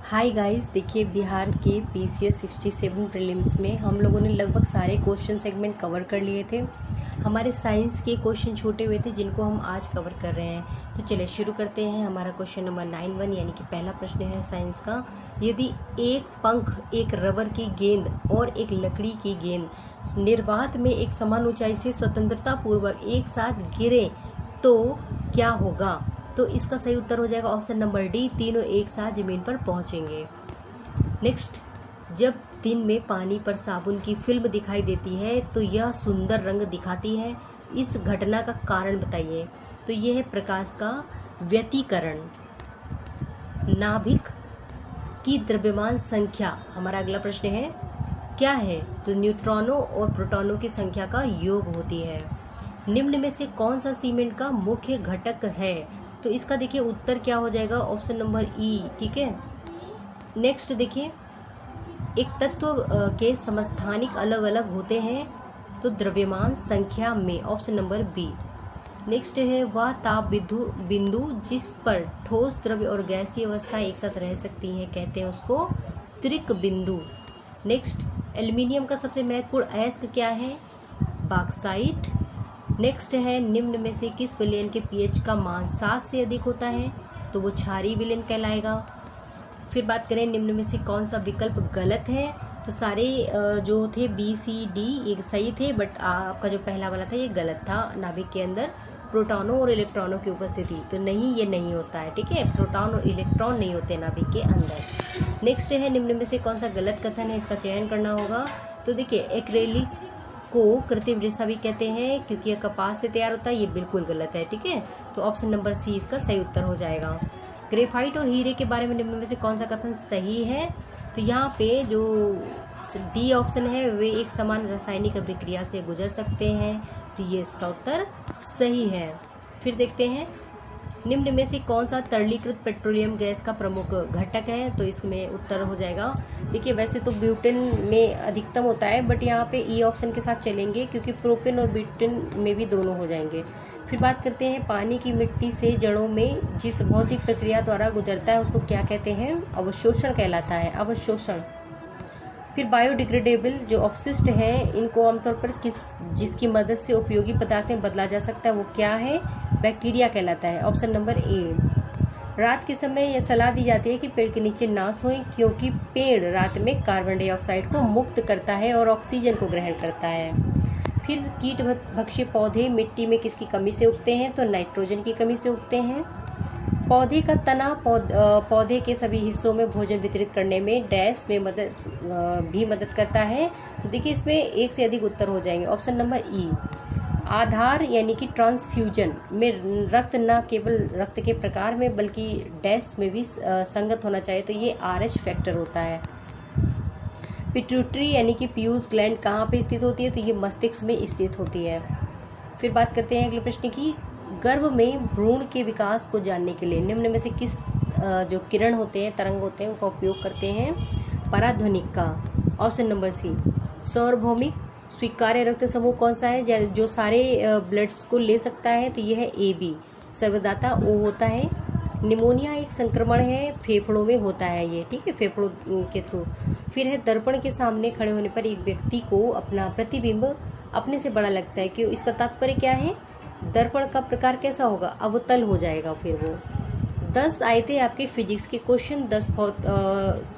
Hi guys, देखिए बिहार के PCS 67 prelims में हम लोगों ने लगभग सारे क्वेश्चन सेगमेंट कवर कर लिए थे। हमारे साइंस के क्वेश्चन छूटे हुए थे जिनको हम आज कवर कर रहे हैं। तो चलिए शुरू करते हैं। हमारा क्वेश्चन नंबर 91 यानी कि पहला प्रश्न है साइंस का। यदि एक पंख, एक रबर की गेंद और एक लकड़ी की गेंद निर्वात में एक समान ऊंचाई से स्वतंत्रता पूर्वक एक साथ गिरे तो क्या होगा? तो इसका सही उत्तर हो जाएगा ऑप्शन नंबर डी, तीनों एक साथ जमीन पर पहुंचेंगे। नेक्स्ट, जब दिन में पानी पर साबुन की फिल्म दिखाई देती है तो यह सुंदर रंग दिखाती है। इस घटना का कारण बताइए। तो यह है प्रकाश का व्यतिकरण। नाभिक की द्रव्यमान संख्या, हमारा अगला प्रश्न है, क्या है? तो न्यूट्रॉनों और प्रोटॉनों की संख्या का योग होती है। निम्न में से कौन सा सीमेंट का मुख्य घटक है? तो इसका देखिए उत्तर क्या हो जाएगा, ऑप्शन नंबर ई। ठीक है। नेक्स्ट देखिए, एक तत्व के समस्थानिक अलग अलग होते हैं तो द्रव्यमान संख्या में, ऑप्शन नंबर बी। नेक्स्ट है, वह ताप बिंदु जिस पर ठोस, द्रव्य और गैसीय अवस्था एक साथ रह सकती हैं, कहते हैं उसको त्रिक बिंदु। नेक्स्ट, एल्युमिनियम का सबसे महत्वपूर्ण अयस्क क्या है? बॉक्साइट। नेक्स्ट है, निम्न में से किस विलयन के पीएच का मान 7 से अधिक होता है? तो वो क्षारीय विलयन कहलाएगा। फिर बात करें, निम्न में से कौन सा विकल्प गलत है? तो सारे जो थे बी सी डी ये सही थे, बट आपका जो पहला वाला था ये गलत था। नाभिक के अंदर प्रोटॉनों और इलेक्ट्रॉनों की उपस्थिति, तो नहीं, ये नहीं होता है। ठीक है, प्रोटॉन और इलेक्ट्रॉन नहीं होते नाभिक के अंदर। नेक्स्ट है, निम्न में से कौन सा गलत कथन है, इसका चयन करना होगा। तो देखिए, एक्रेलिक को कृत्रिम रेशा भी कहते हैं क्योंकि यह कपास से तैयार होता है, ये बिल्कुल गलत है। ठीक है, तो ऑप्शन नंबर सी इसका सही उत्तर हो जाएगा। ग्रेफाइट और हीरे के बारे में निम्न में से कौन सा कथन सही है? तो यहाँ पे जो डी ऑप्शन है, वे एक समान रासायनिक अभिक्रिया से गुजर सकते हैं, तो ये इसका उत्तर सही है। फिर देखते हैं, निम्न में से कौन सा तरलीकृत पेट्रोलियम गैस का प्रमुख घटक है? तो इसमें उत्तर हो जाएगा, देखिए वैसे तो ब्यूटेन में अधिकतम होता है, बट यहाँ पे ई ऑप्शन के साथ चलेंगे क्योंकि प्रोपेन और ब्यूटेन में भी दोनों हो जाएंगे। फिर बात करते हैं, पानी की मिट्टी से जड़ों में जिस भौतिक प्रक्रिया द्वारा गुजरता है उसको क्या कहते हैं? अवशोषण कहलाता है, अवशोषण। फिर बायोडिग्रेडेबल जो अपशिष्ट हैं, इनको आमतौर पर जिसकी मदद से उपयोगी पदार्थ में बदला जा सकता है वो क्या है? बैक्टीरिया कहलाता है, ऑप्शन नंबर ए। रात के समय यह सलाह दी जाती है कि पेड़ के नीचे ना सोएं क्योंकि पेड़ रात में कार्बन डाइऑक्साइड को मुक्त करता है और ऑक्सीजन को ग्रहण करता है। फिर कीट भक्षी पौधे मिट्टी में किसकी कमी से उगते हैं? तो नाइट्रोजन की कमी से उगते हैं। पौधे का तना पौधे के सभी हिस्सों में भोजन वितरित करने में डैश में मदद करता है। तो देखिए इसमें एक से अधिक उत्तर हो जाएंगे, ऑप्शन नंबर ई। आधार यानी कि ट्रांसफ्यूजन में रक्त न केवल रक्त के प्रकार में बल्कि डैश में भी संगत होना चाहिए, तो ये आरएच फैक्टर होता है। पिट्यूटरी यानी कि पीयूष ग्लैंड कहाँ पे स्थित होती है? तो ये मस्तिष्क में स्थित होती है। फिर बात करते हैं अगले प्रश्न की, गर्भ में भ्रूण के विकास को जानने के लिए निम्न में से किस जो किरण होते हैं, तरंग होते हैं, उनका उपयोग करते हैं? पराध्वनिक का, ऑप्शन नंबर सी। सार्वभौमिक स्वीकार्य रक्त समूह कौन सा है जो सारे ब्लड्स को ले सकता है? तो यह है ए बी। सर्वदाता ओ होता है। निमोनिया एक संक्रमण है, फेफड़ों में होता है ये, ठीक है, फेफड़ों के थ्रू। फिर है, दर्पण के सामने खड़े होने पर एक व्यक्ति को अपना प्रतिबिंब अपने से बड़ा लगता है, क्यों? इसका तात्पर्य क्या है? दर्पण का प्रकार कैसा होगा? अवतल हो जाएगा। फिर वो 10 आए थे आपके फिजिक्स के क्वेश्चन, 10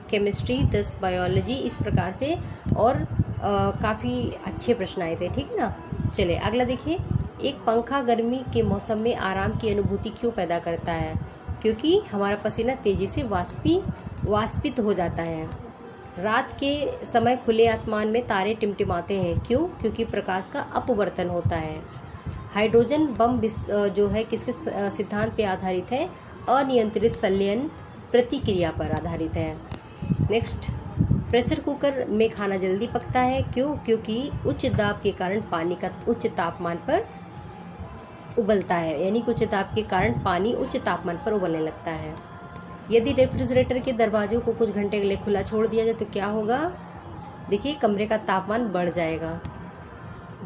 केमिस्ट्री, 10 बायोलॉजी, इस प्रकार से, और काफ़ी अच्छे प्रश्न आए थे। ठीक है ना। चलिए अगला देखिए, एक पंखा गर्मी के मौसम में आराम की अनुभूति क्यों पैदा करता है? क्योंकि हमारा पसीना तेजी से वाष्पित हो जाता है। रात के समय खुले आसमान में तारे टिमटिमाते हैं, क्यों? क्योंकि प्रकाश का अपवर्तन होता है। हाइड्रोजन बम जो है किसके सिद्धांत पे आधारित है? अनियंत्रित संलयन प्रतिक्रिया पर आधारित है। नेक्स्ट, प्रेशर कुकर में खाना जल्दी पकता है, क्यों? क्योंकि उच्च दाब के कारण पानी का उच्च तापमान पर उबलता है, यानी कि उच्च दाब के कारण पानी उच्च तापमान पर उबलने लगता है। यदि रेफ्रिजरेटर के दरवाजों को कुछ घंटे के लिए खुला छोड़ दिया जाए तो क्या होगा? देखिए कमरे का तापमान बढ़ जाएगा।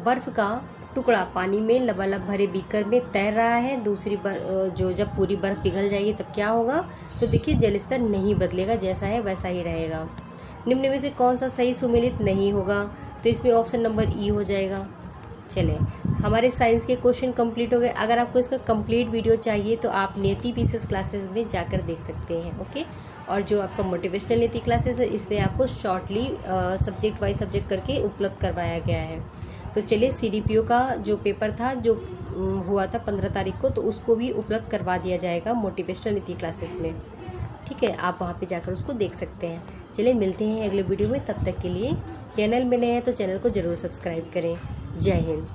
बर्फ का टुकड़ा पानी में लबालब भरे बीकर में तैर रहा है, दूसरी जो जब पूरी बर्फ पिघल जाएगी तब क्या होगा? तो देखिए जल स्तर नहीं बदलेगा, जैसा है वैसा ही रहेगा। निम्न में से कौन सा सही सुमेलित नहीं होगा? तो इसमें ऑप्शन नंबर ई हो जाएगा। चले, हमारे साइंस के क्वेश्चन कंप्लीट हो गए। अगर आपको इसका कंप्लीट वीडियो चाहिए तो आप नेति पीसेस क्लासेस में जाकर देख सकते हैं। ओके, और जो आपका मोटिवेशनल नीति क्लासेस है इसमें आपको शॉर्टली सब्जेक्ट वाइज सब्जेक्ट करके उपलब्ध करवाया गया है। तो चलिए, CDPO का जो पेपर था जो हुआ था 15 तारीख को, तो उसको भी उपलब्ध करवा दिया जाएगा मोटिवेशनल नीति क्लासेस में। ठीक है, आप वहाँ पे जाकर उसको देख सकते हैं। चलिए मिलते हैं अगले वीडियो में, तब तक के लिए चैनल में नए हैं तो चैनल को ज़रूर सब्सक्राइब करें। जय हिंद।